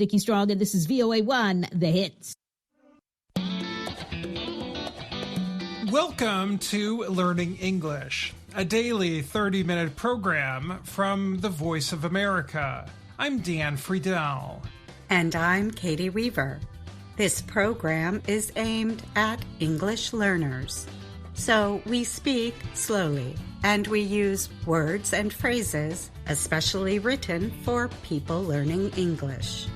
Nikki Strong, and this is VOA1, The Hits. Welcome to Learning English, a daily 30-minute program from the Voice of America. I'm Dan Friedel. And I'm Katie Weaver. This program is aimed at English learners. So we speak slowly, and we use words and phrases especially written for people learning English.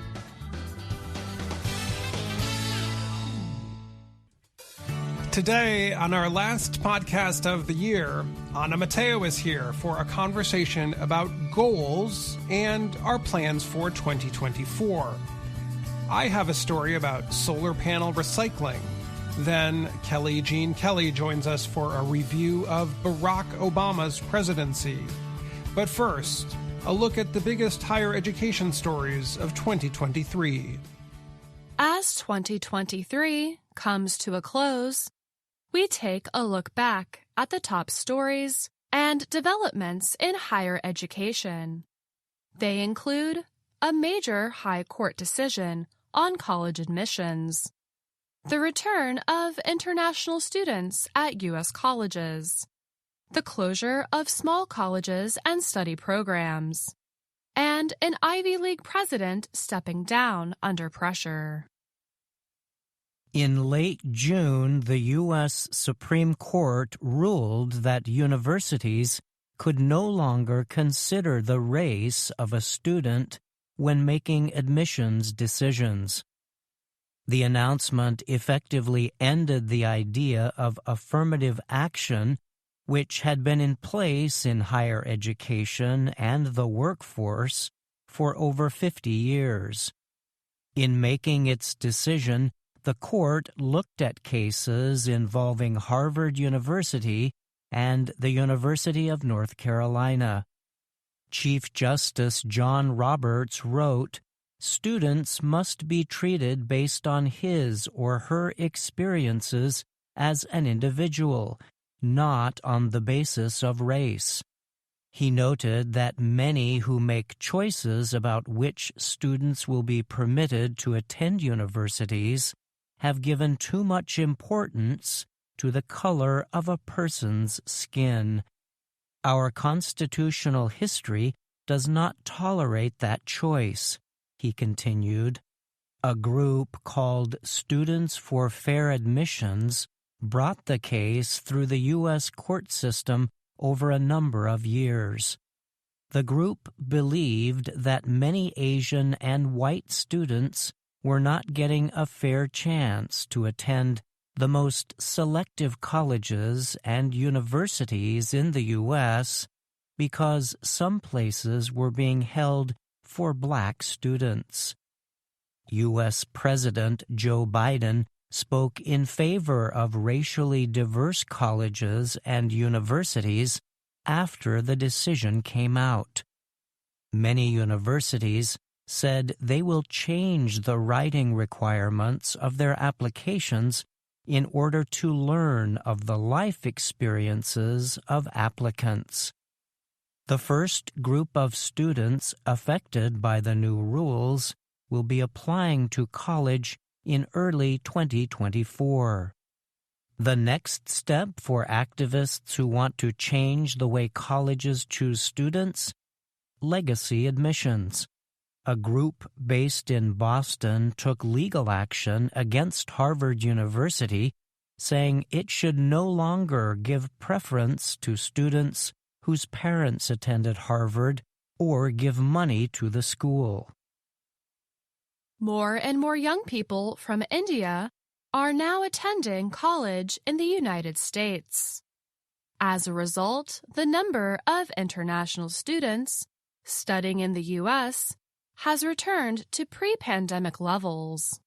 Today, on our last podcast of the year, Anna Mateo is here for a conversation about goals and our plans for 2024. I have a story about solar panel recycling. Then Kelly Jean Kelly joins us for a review of Barack Obama's presidency. But first, a look at the biggest higher education stories of 2023. As 2023 comes to a close, we take a look back at the top stories and developments in higher education. They include a major high court decision on college admissions, the return of international students at U.S. colleges, the closure of small colleges and study programs, and an Ivy League president stepping down under pressure. In late June, the U.S. Supreme Court ruled that universities could no longer consider the race of a student when making admissions decisions. The announcement effectively ended the idea of affirmative action, which had been in place in higher education and the workforce for over 50 years. In making its decision, the court looked at cases involving Harvard University and the University of North Carolina. Chief Justice John Roberts wrote, "Students must be treated based on his or her experiences as an individual, not on the basis of race." He noted that many who make choices about which students will be permitted to attend universities have given too much importance to the color of a person's skin. Our constitutional history does not tolerate that choice, he continued. A group called Students for Fair Admissions brought the case through the U.S. court system over a number of years. The group believed that many Asian and white students were not getting a fair chance to attend the most selective colleges and universities in the U.S. because some places were being held for black students. U.S. President Joe Biden spoke in favor of racially diverse colleges and universities after the decision came out. Many universities said they will change the writing requirements of their applications in order to learn of the life experiences of applicants. The first group of students affected by the new rules will be applying to college in early 2024. The next step for activists who want to change the way colleges choose students? Legacy admissions. A group based in Boston took legal action against Harvard University, saying it should no longer give preference to students whose parents attended Harvard or give money to the school. More and more young people from India are now attending college in the United States. As a result, the number of international students studying in the U.S. has returned to pre-pandemic levels.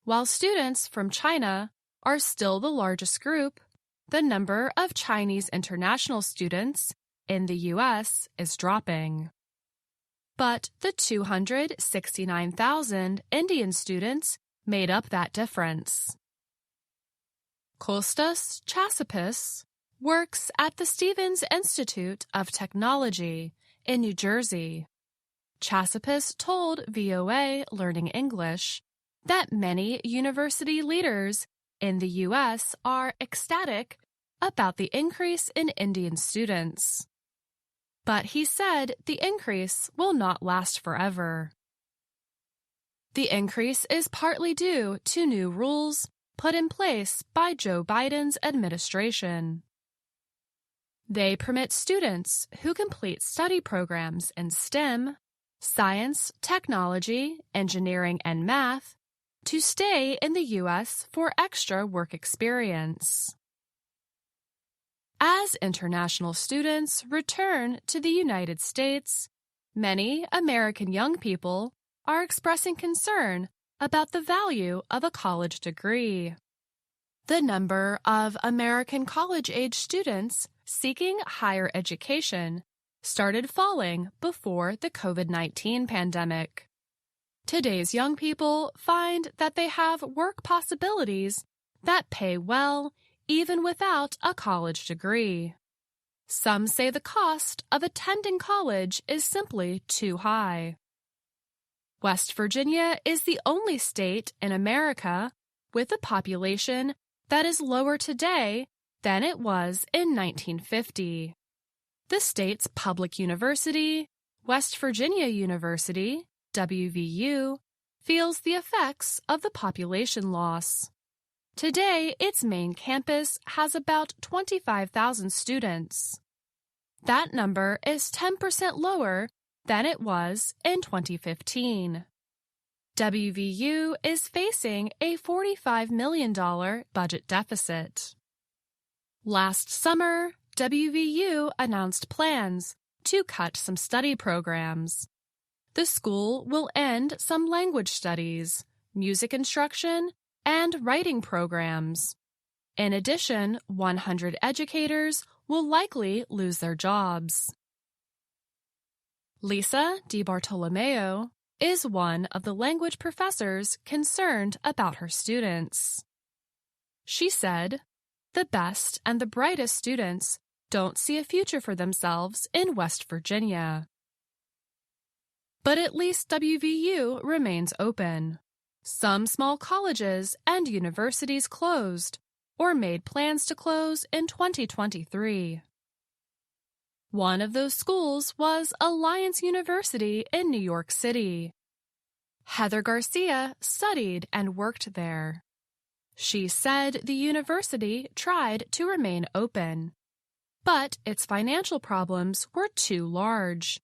While students from China are still the largest group, the number of Chinese international students in the U.S. is dropping. But the 269,000 Indian students made up that difference. Kostas Chassapis works at the Stevens Institute of Technology in New Jersey. Chasapis told VOA Learning English that many university leaders in the U.S. are ecstatic about the increase in Indian students. But he said the increase will not last forever. The increase is partly due to new rules put in place by Joe Biden's administration. They permit students who complete study programs in STEM, science, technology, engineering, and math to stay in the U.S. for extra work experience. As international students return to the United States, many American young people are expressing concern about the value of a college degree. The number of American college-age students seeking higher education started falling before the COVID-19 pandemic. Today's young people find that they have work possibilities that pay well even without a college degree. Some say the cost of attending college is simply too high. West Virginia is the only state in America with a population that is lower today than it was in 1950. The state's public university, West Virginia University, WVU, feels the effects of the population loss. Today, its main campus has about 25,000 students. That number is 10% lower than it was in 2015. WVU is facing a $45 million budget deficit. Last summer, WVU announced plans to cut some study programs. The school will end some language studies, music instruction, and writing programs. In addition, 100 educators will likely lose their jobs. Lisa DiBartolomeo is one of the language professors concerned about her students. She said, "The best and the brightest students don't see a future for themselves in West Virginia." But at least WVU remains open. Some small colleges and universities closed or made plans to close in 2023. One of those schools was Alliance University in New York City. Heather Garcia studied and worked there. She said the university tried to remain open, but its financial problems were too large.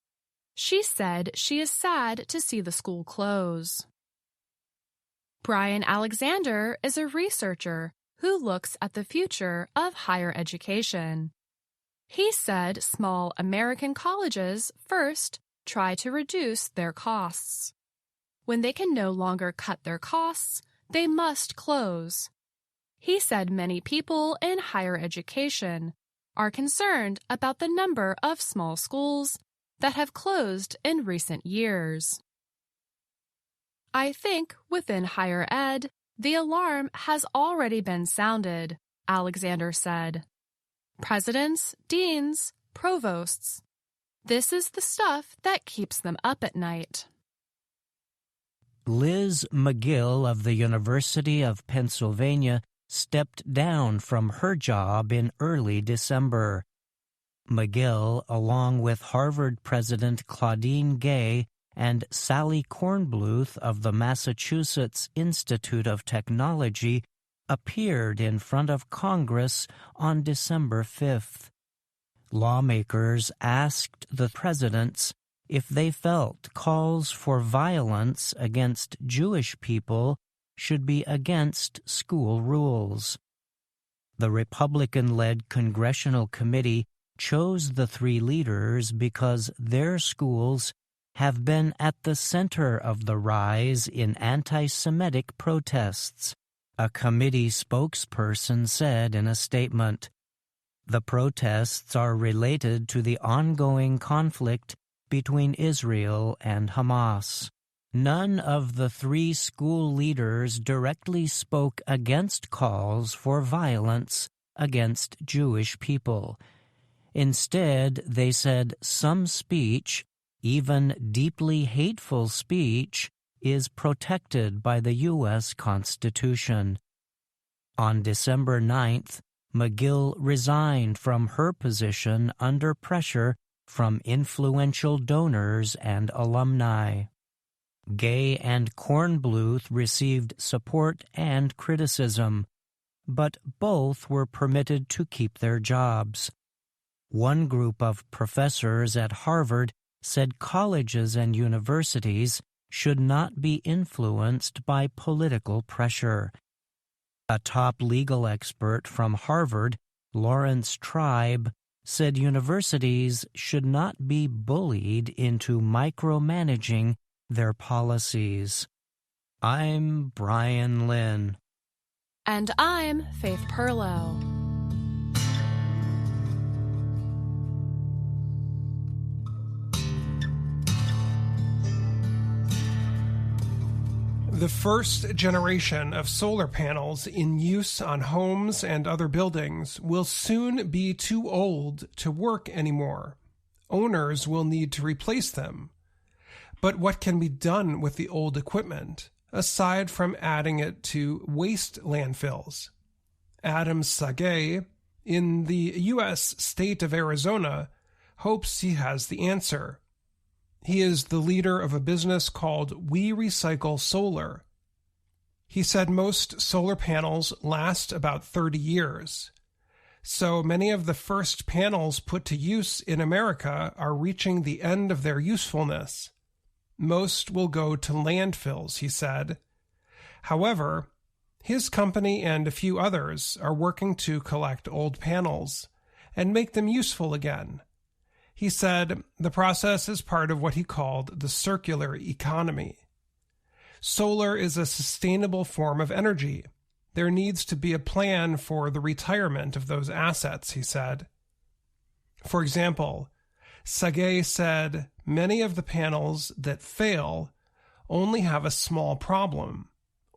She said she is sad to see the school close. Brian Alexander is a researcher who looks at the future of higher education. He said small American colleges first try to reduce their costs. When they can no longer cut their costs, they must close. He said many people in higher education are concerned about the number of small schools that have closed in recent years. "I think within higher ed, the alarm has already been sounded," Alexander said. "Presidents, deans, provosts. This is the stuff that keeps them up at night." Liz McGill of the University of Pennsylvania stepped down from her job in early December. McGill, along with Harvard President Claudine Gay and Sally Kornbluth of the Massachusetts Institute of Technology, appeared in front of Congress on December 5th. Lawmakers asked the presidents if they felt calls for violence against Jewish people should be against school rules. The Republican-led Congressional Committee chose the three leaders because their schools have been at the center of the rise in anti-Semitic protests, a committee spokesperson said in a statement. The protests are related to the ongoing conflict between Israel and Hamas. None of the three school leaders directly spoke against calls for violence against Jewish people. Instead, they said some speech, even deeply hateful speech is protected by the U.S. Constitution. On December 9th, McGill resigned from her position under pressure from influential donors and alumni. Gay and Kornbluth received support and criticism, but both were permitted to keep their jobs. One group of professors at Harvard said colleges and universities should not be influenced by political pressure. A top legal expert from Harvard, Lawrence Tribe, said universities should not be bullied into micromanaging their policies. I'm Brian Lynn. And I'm Faith Perlow. The first generation of solar panels in use on homes and other buildings will soon be too old to work anymore. Owners will need to replace them. But what can be done with the old equipment, aside from adding it to waste landfills? Adam Sage, in the U.S. state of Arizona, hopes he has the answer. He is the leader of a business called We Recycle Solar. He said most solar panels last about 30 years. So many of the first panels put to use in America are reaching the end of their usefulness. Most will go to landfills, he said. However, his company and a few others are working to collect old panels and make them useful again. He said the process is part of what he called the circular economy. Solar is a sustainable form of energy. There needs to be a plan for the retirement of those assets, he said. For example, Sage said many of the panels that fail only have a small problem.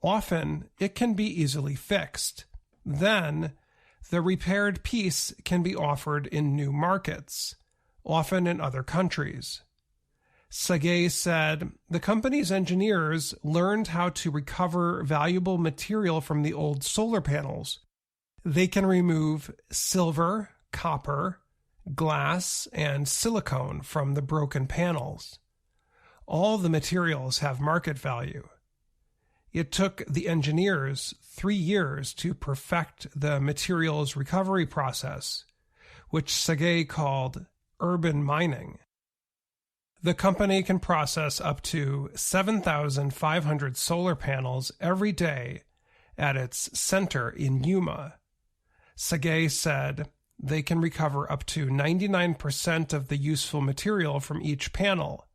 Often, it can be easily fixed. Then, the repaired piece can be offered in new markets, often in other countries. Sage said the company's engineers learned how to recover valuable material from the old solar panels. They can remove silver, copper, glass, and silicone from the broken panels. All the materials have market value. It took the engineers 3 years to perfect the materials recovery process, which Sage called urban mining. The company can process up to 7,500 solar panels every day at its center in Yuma. Sage said they can recover up to 99% of the useful material from each panel.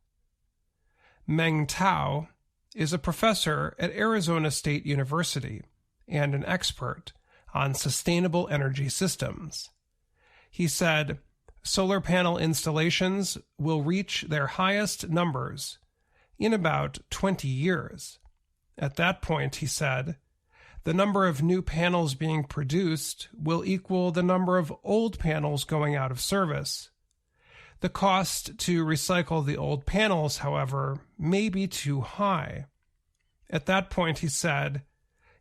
Meng Tao is a professor at Arizona State University and an expert on sustainable energy systems. He said solar panel installations will reach their highest numbers in about 20 years. At that point, he said, the number of new panels being produced will equal the number of old panels going out of service. The cost to recycle the old panels, however, may be too high. At that point, he said,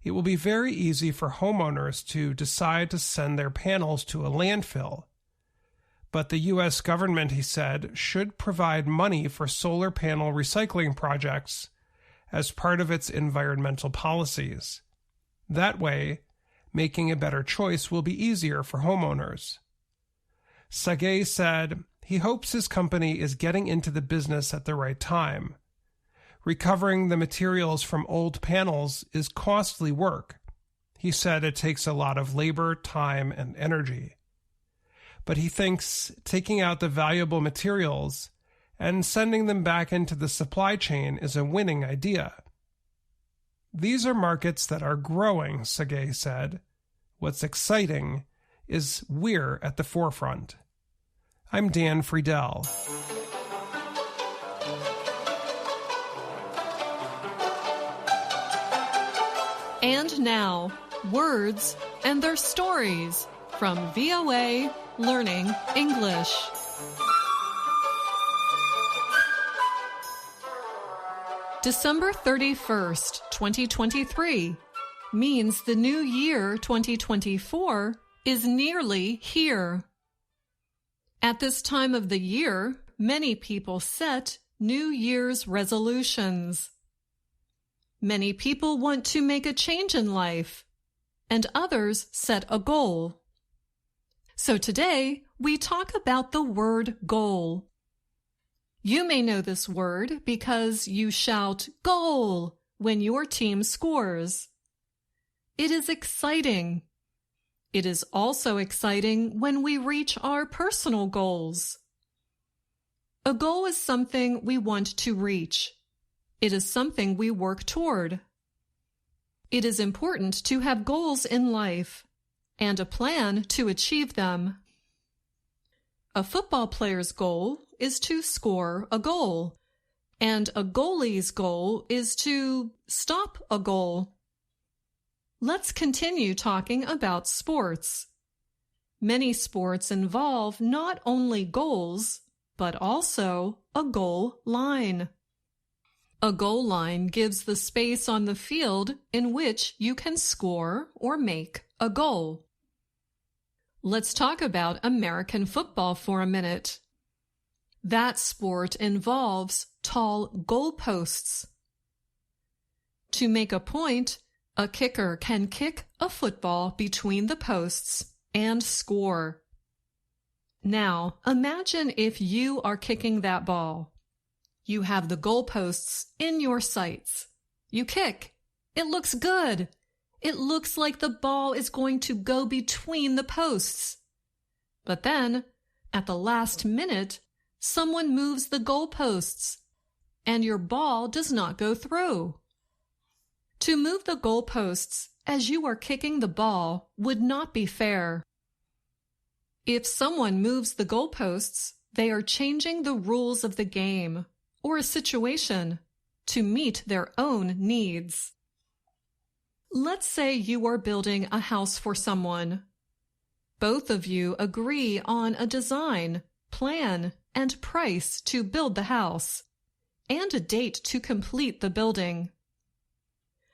it will be very easy for homeowners to decide to send their panels to a landfill. But the U.S. government, he said, should provide money for solar panel recycling projects as part of its environmental policies. That way, making a better choice will be easier for homeowners. Sage said he hopes his company is getting into the business at the right time. Recovering the materials from old panels is costly work. He said it takes a lot of labor, time, and energy. But he thinks taking out the valuable materials and sending them back into the supply chain is a winning idea. These are markets that are growing, Sage said. What's exciting is we're at the forefront. I'm Dan Friedel. And now, words and their stories from VOA Learning English. December 31st, 2023 means the new year 2024 is nearly here. At this time of the year, many people set New Year's resolutions. Many people want to make a change in life, and others set a goal. So today, we talk about the word goal. You may know this word because you shout "goal" when your team scores. It is exciting. It is also exciting when we reach our personal goals. A goal is something we want to reach. It is something we work toward. It is important to have goals in life and a plan to achieve them. A football player's goal is to score a goal, and a goalie's goal is to stop a goal. Let's continue talking about sports. Many sports involve not only goals, but also a goal line. A goal line gives the space on the field in which you can score or make a goal. Let's talk about American football for a minute. That sport involves tall goalposts. To make a point, a kicker can kick a football between the posts and score. Now, imagine if you are kicking that ball. You have the goalposts in your sights. You kick. It looks good. It looks like the ball is going to go between the posts. But then, at the last minute, someone moves the goalposts, and your ball does not go through. To move the goalposts as you are kicking the ball would not be fair. If someone moves the goalposts, they are changing the rules of the game or a situation to meet their own needs. Let's say you are building a house for someone. Both of you agree on a design, plan, and price to build the house, and a date to complete the building.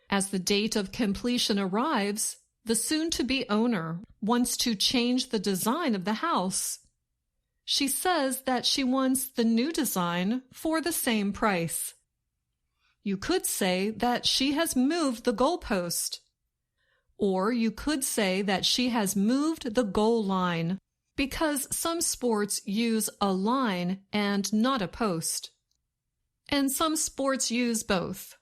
As the date of completion arrives, the soon-to-be owner wants to change the design of the house. She says that she wants the new design for the same price. You could say that she has moved the goalpost, or you could say that she has moved the goal line, because some sports use a line and not a post, and some sports use both.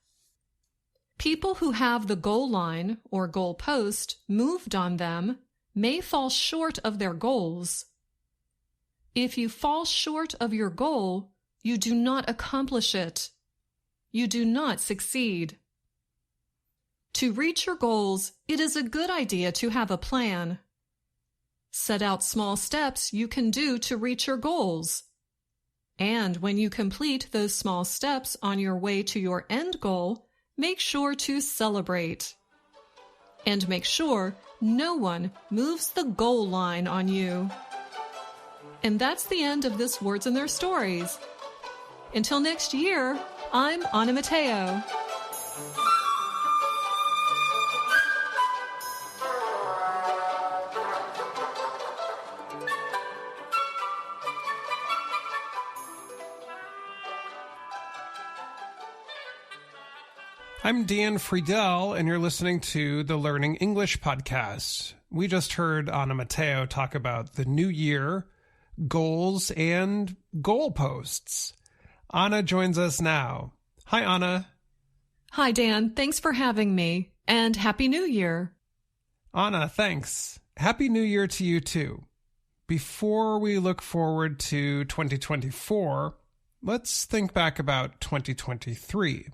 People who have the goal line or goal post moved on them may fall short of their goals. If you fall short of your goal, you do not accomplish it. You do not succeed. To reach your goals, it is a good idea to have a plan. Set out small steps you can do to reach your goals. And when you complete those small steps on your way to your end goal, make sure to celebrate. And make sure no one moves the goal line on you. And that's the end of this Words and Their Stories. Until next year, I'm Anna Mateo. I'm Dan Friedel, and you're listening to the Learning English podcast. We just heard Anna Mateo talk about the new year, goals, and goalposts. Anna joins us now. Hi, Anna. Hi, Dan. Thanks for having me, and Happy New Year. Anna, thanks. Happy New Year to you, too. Before we look forward to 2024, let's think back about 2023.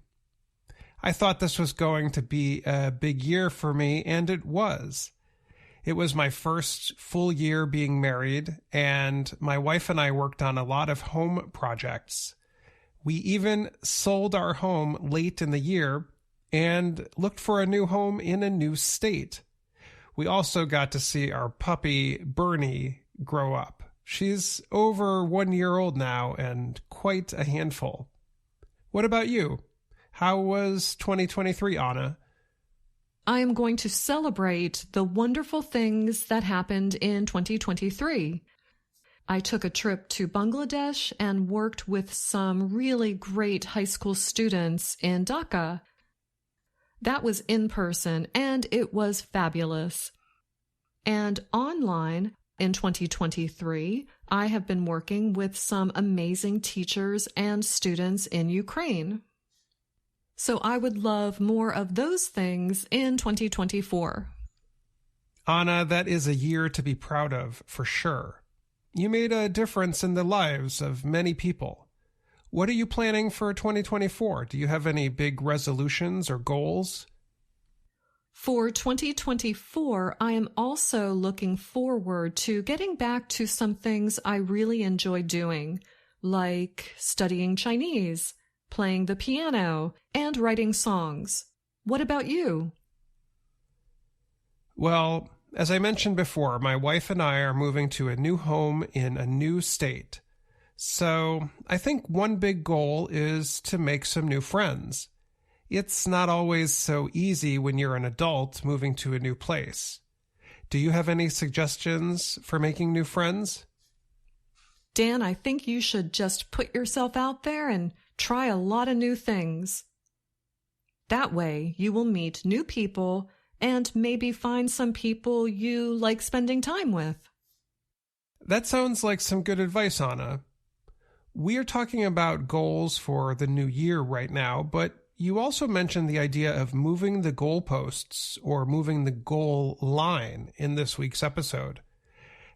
I thought this was going to be a big year for me, and it was. It was my first full year being married, and my wife and I worked on a lot of home projects. We even sold our home late in the year and looked for a new home in a new state. We also got to see our puppy, Bernie, grow up. She's over 1 year old now and quite a handful. What about you? How was 2023, Anna? I am going to celebrate the wonderful things that happened in 2023. I took a trip to Bangladesh and worked with some really great high school students in Dhaka. That was in person, and it was fabulous. And online, in 2023, I have been working with some amazing teachers and students in Ukraine. So I would love more of those things in 2024. Anna, that is a year to be proud of, for sure. You made a difference in the lives of many people. What are you planning for 2024? Do you have any big resolutions or goals? For 2024, I am also looking forward to getting back to some things I really enjoy doing, like studying Chinese, playing the piano, and writing songs. What about you? Well, as I mentioned before, my wife and I are moving to a new home in a new state. So I think one big goal is to make some new friends. It's not always so easy when you're an adult moving to a new place. Do you have any suggestions for making new friends? Dan, I think you should just put yourself out there and try a lot of new things. That way, you will meet new people and maybe find some people you like spending time with. That sounds like some good advice, Anna. We are talking about goals for the new year right now, but you also mentioned the idea of moving the goalposts or moving the goal line in this week's episode.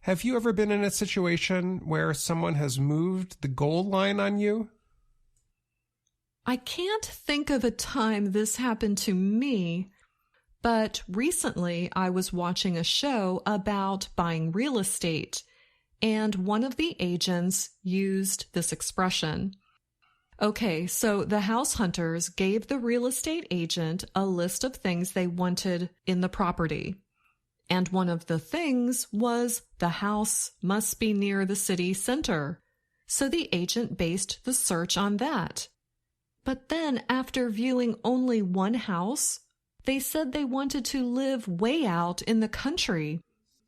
Have you ever been in a situation where someone has moved the goal line on you? I can't think of a time this happened to me, but recently I was watching a show about buying real estate, and one of the agents used this expression. Okay, so the house hunters gave the real estate agent a list of things they wanted in the property. And one of the things was the house must be near the city center. So the agent based the search on that. But then after viewing only one house, they said they wanted to live way out in the country.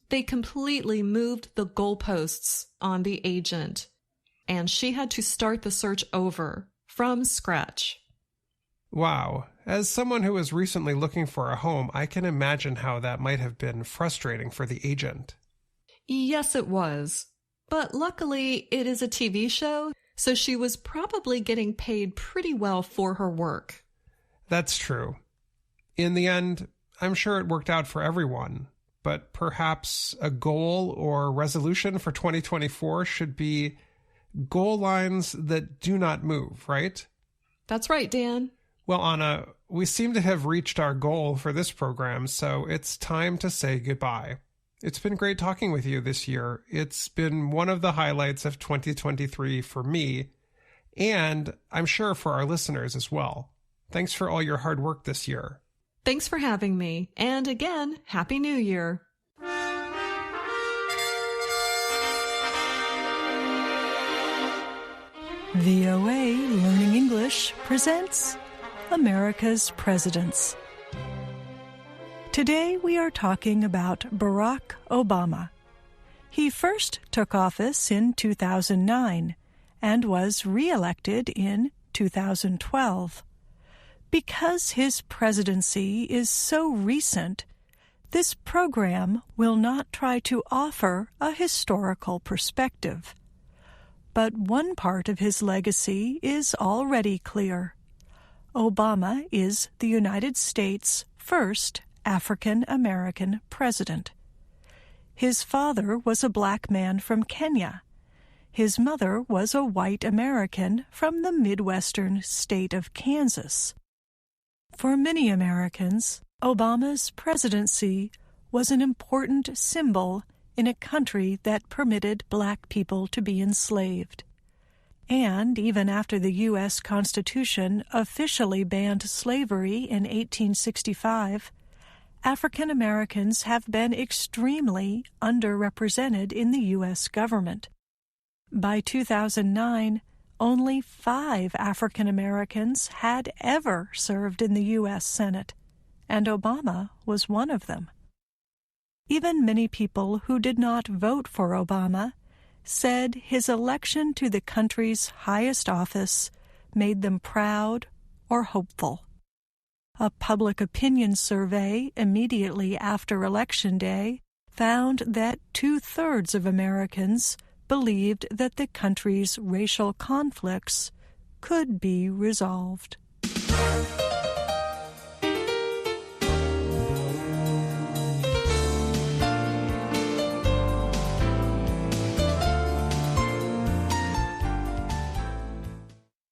They completely moved the goalposts on the agent, and she had to start the search over from scratch. Wow. As someone who was recently looking for a home, I can imagine how that might have been frustrating for the agent. Yes, it was. But luckily, it is a TV show, so she was probably getting paid pretty well for her work. That's true. In the end, I'm sure it worked out for everyone. But perhaps a goal or resolution for 2024 should be goal lines that do not move, right? That's right, Dan. Well, Anna, we seem to have reached our goal for this program, so it's time to say goodbye. It's been great talking with you this year. It's been one of the highlights of 2023 for me, and I'm sure for our listeners as well. Thanks for all your hard work this year. Thanks for having me. And again, Happy New Year. VOA Learning English presents America's Presidents. Today we are talking about Barack Obama. He first took office in 2009 and was re-elected in 2012. Because his presidency is so recent, this program will not try to offer a historical perspective. But one part of his legacy is already clear. Obama is the United States' first African-American president. His father was a black man from Kenya. His mother was a white American from the Midwestern state of Kansas. For many Americans, Obama's presidency was an important symbol in a country that permitted black people to be enslaved. And even after the U.S. Constitution officially banned slavery in 1865, African Americans have been extremely underrepresented in the U.S. government. By 2009, only 5 African Americans had ever served in the U.S. Senate, and Obama was one of them. Even many people who did not vote for Obama said his election to the country's highest office made them proud or hopeful. A public opinion survey immediately after Election Day found that 2/3 of Americans believed that the country's racial conflicts could be resolved.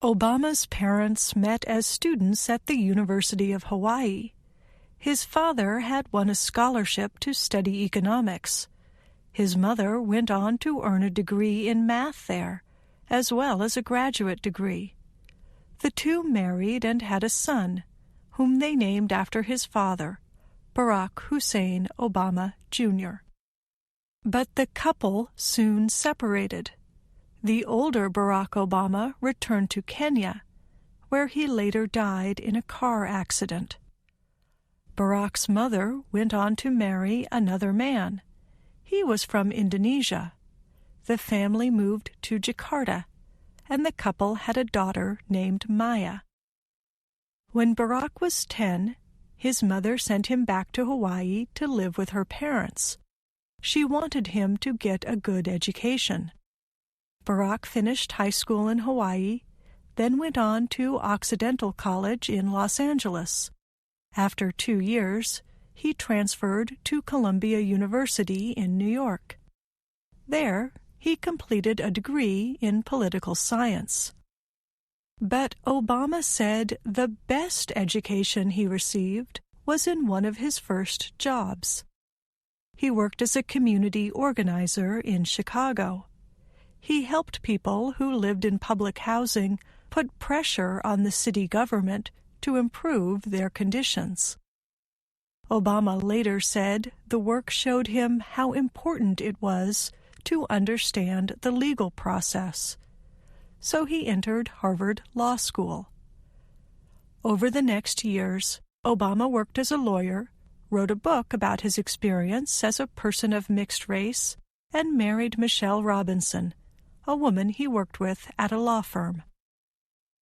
Obama's parents met as students at the University of Hawaii. His father had won a scholarship to study economics. His mother went on to earn a degree in math there, as well as a graduate degree. The two married and had a son, whom they named after his father, Barack Hussein Obama, Jr. But the couple soon separated. The older Barack Obama returned to Kenya, where he later died in a car accident. Barack's mother went on to marry another man. He was from Indonesia. The family moved to Jakarta, and the couple had a daughter named Maya. When Barack was 10, his mother sent him back to Hawaii to live with her parents. She wanted him to get a good education. Barack finished high school in Hawaii, then went on to Occidental College in Los Angeles. After 2 years, he transferred to Columbia University in New York. There, he completed a degree in political science. But Obama said the best education he received was in one of his first jobs. He worked as a community organizer in Chicago. He helped people who lived in public housing put pressure on the city government to improve their conditions. Obama later said the work showed him how important it was to understand the legal process. So he entered Harvard Law School. Over the next years, Obama worked as a lawyer, wrote a book about his experience as a person of mixed race, and married Michelle Robinson, a woman he worked with at a law firm.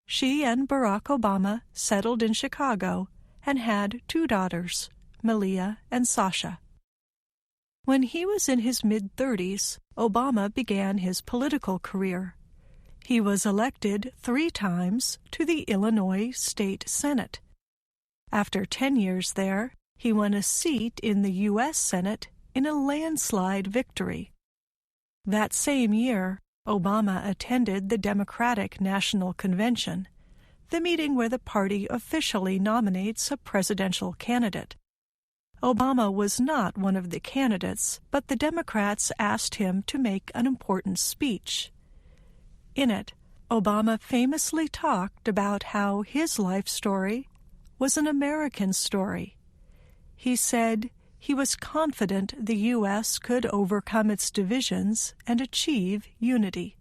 She and Barack Obama settled in Chicago and had 2 daughters, Malia and Sasha. When he was in his mid-30s, Obama began his political career. He was elected 3 times to the Illinois State Senate. After 10 years there, he won a seat in the U.S. Senate in a landslide victory. That same year, Obama attended the Democratic National Convention, the meeting where the party officially nominates a presidential candidate. Obama was not one of the candidates, but the Democrats asked him to make an important speech. In it, Obama famously talked about how his life story was an American story. He said he was confident the U.S. could overcome its divisions and achieve unity.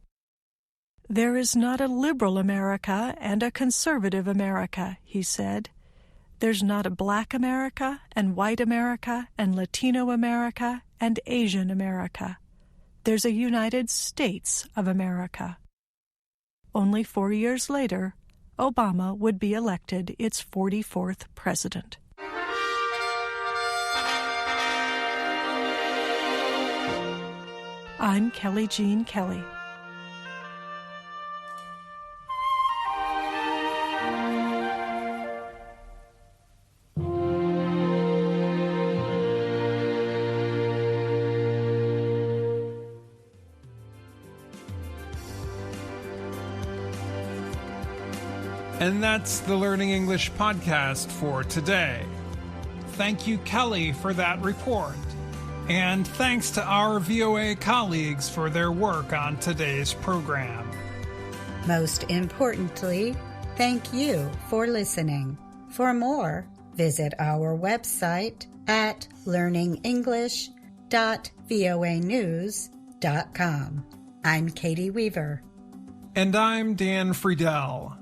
There is not a liberal America and a conservative America, he said. There's not a black America and white America and Latino America and Asian America. There's a United States of America. Only 4 years later, Obama would be elected its 44th president. I'm Kelly Jean Kelly. And that's the Learning English podcast for today. Thank you, Kelly, for that report. And thanks to our VOA colleagues for their work on today's program. Most importantly, thank you for listening. For more, visit our website at learningenglish.voanews.com. I'm Katie Weaver. And I'm Dan Friedel.